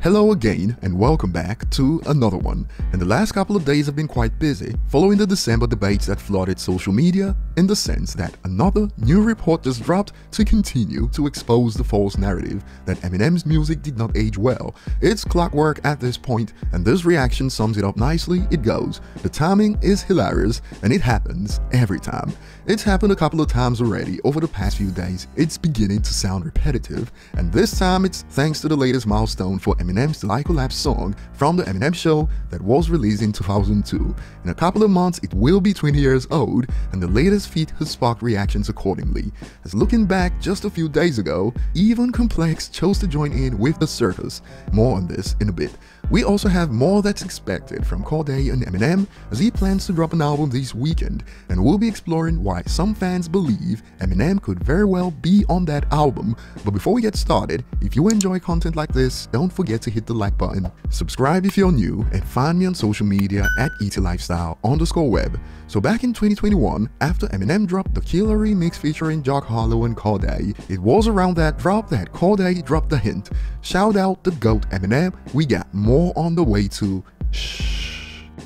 Hello again and welcome back to another one. And the last couple of days have been quite busy following the December debates that flooded social media, in the sense that another new report just dropped to continue to expose the false narrative that Eminem's music did not age well. It's clockwork at this point, and this reaction sums it up nicely. It goes, the timing is hilarious and it happens every time. It's happened a couple of times already over the past few days. It's beginning to sound repetitive, and this time it's thanks to the latest milestone for Eminem's Collab song from the Eminem show that was released in 2002. In a couple of months it will be 20 years old, and the latest feat has sparked reactions accordingly. As looking back just a few days ago, even Complex chose to join in with the circus. More on this in a bit. We also have more that's expected from Cordae and Eminem, as he plans to drop an album this weekend, and we'll be exploring why some fans believe Eminem could very well be on that album. But before we get started, if you enjoy content like this, don't forget to hit the like button, subscribe if you're new, and find me on social media at ETLifestyle_web. So back in 2021, after Eminem dropped the Killer remix featuring Jock Harlow and Cordae, it was around that drop that Cordae dropped the hint. Shout out the GOAT Eminem, we got more on the way to shh.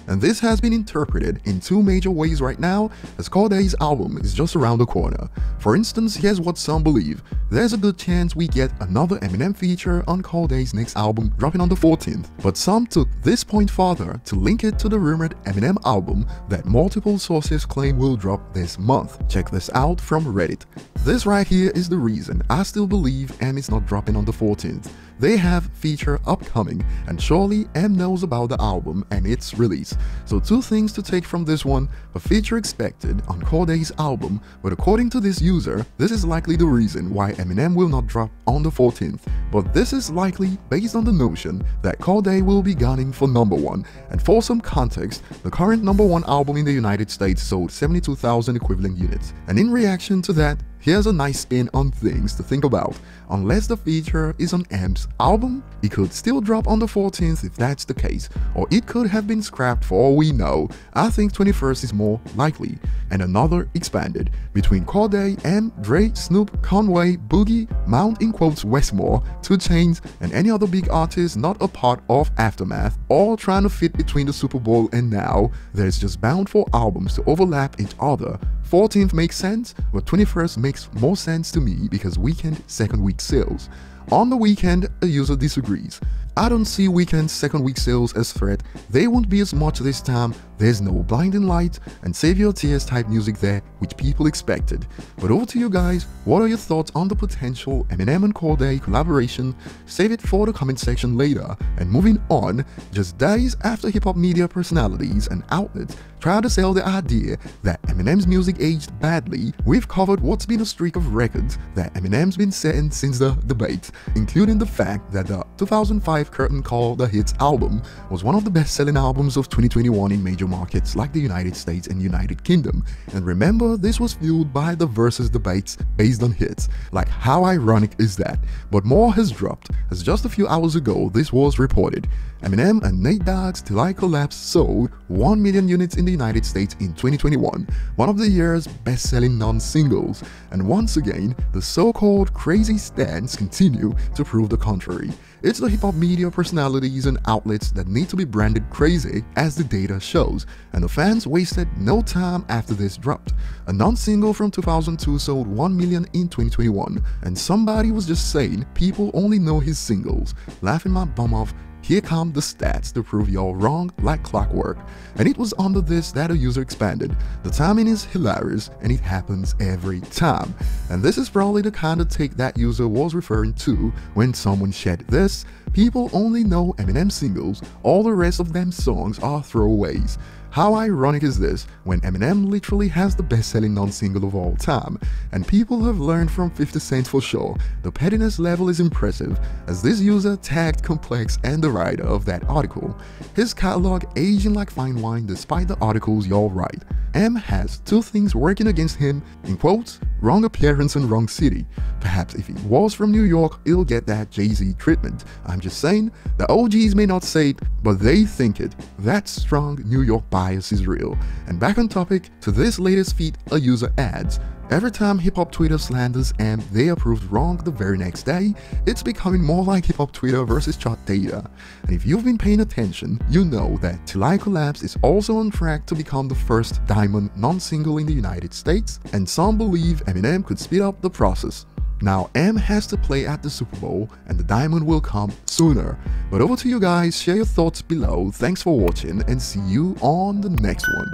And this has been interpreted in two major ways right now, as Cordae's album is just around the corner. For instance, here's what some believe: there's a good chance we get another Eminem feature on Cordae's next album dropping on the 14th. But some took this point farther to link it to the rumored Eminem album that multiple sources claim will drop this month. Check this out from Reddit. This right here is the reason I still believe M is not dropping on the 14th. They have feature upcoming, and surely M knows about the album and its release. So two things to take from this one: a feature expected on Cordae's album, but according to this user, this is likely the reason why Eminem will not drop on the 14th. But this is likely based on the notion that Cordae will be gunning for #1, and for some context, the current #1 album in the United States sold 72,000 equivalent units. And in reaction to that, here's a nice spin on things to think about. Unless the feature is on M's album, it could still drop on the 14th if that's the case, or it could have been scrapped for all we know. I think 21st is more likely. And another expanded between Cordae, M, Dre, Snoop, Conway, Boogie, Mount in quotes Westmore, 2 Chainz, and any other big artist not a part of Aftermath, all trying to fit between the Super Bowl and now. There's just bound for albums to overlap each other. 14th makes sense, but 21st makes more sense to me because weekend second week sales. On the weekend, a user disagrees. I don't see weekend second week sales as threat. They won't be as much this time. There's no blinding light and save your tears type music there, which people expected. But over to you guys, what are your thoughts on the potential Eminem and Cordae collaboration? Save it for the comment section later. And moving on, just days after hip-hop media personalities and outlets try to sell the idea that Eminem's music aged badly, we've covered what's been a streak of records that Eminem's been setting since the debate, including the fact that the 2005 Curtain Call The Hits album was one of the best-selling albums of 2021 in major markets like the United States and United Kingdom. And remember, this was fueled by the versus debates based on hits. Like, how ironic is that? But more has dropped, as just a few hours ago this was reported. Eminem and Nate Dogg's Till I Collapse sold 1 million units in the United States in 2021, one of the year's best-selling non-singles. And once again, the so-called crazy stats continue to prove the contrary. It's the hip-hop media personalities and outlets that need to be branded crazy, as the data shows, and the fans wasted no time after this dropped. A non-single from 2002 sold 1 million in 2021, and somebody was just saying people only know his singles. Laughing my bum off. Here come the stats to prove y'all wrong like clockwork. And it was under this that a user expanded. The timing is hilarious and it happens every time. And this is probably the kind of take that user was referring to when someone shared this: people only know Eminem singles, all the rest of them songs are throwaways. How ironic is this when Eminem literally has the best-selling non-single of all time? And people have learned from 50 Cent for sure. The pettiness level is impressive, as this user tagged Complex and the writer of that article. His catalog aging like fine wine despite the articles y'all write. M has two things working against him, in quotes, wrong appearance and wrong city. Perhaps if he was from New York, he'll get that Jay-Z treatment. I'm just saying, the OGs may not say it, but they think it. That strong New York bias is real. And back on topic, to this latest feat, a user adds, Every time hip-hop Twitter slanders M, they are proved wrong the very next day. It's becoming more like hip-hop Twitter versus chart data. And if you've been paying attention, you know that Till Collabs is also on track to become the first diamond non-single in the United States, and some believe Eminem could speed up the process. Now M has to play at the Super Bowl and the diamond will come sooner. But over to you guys, share your thoughts below, thanks for watching and see you on the next one.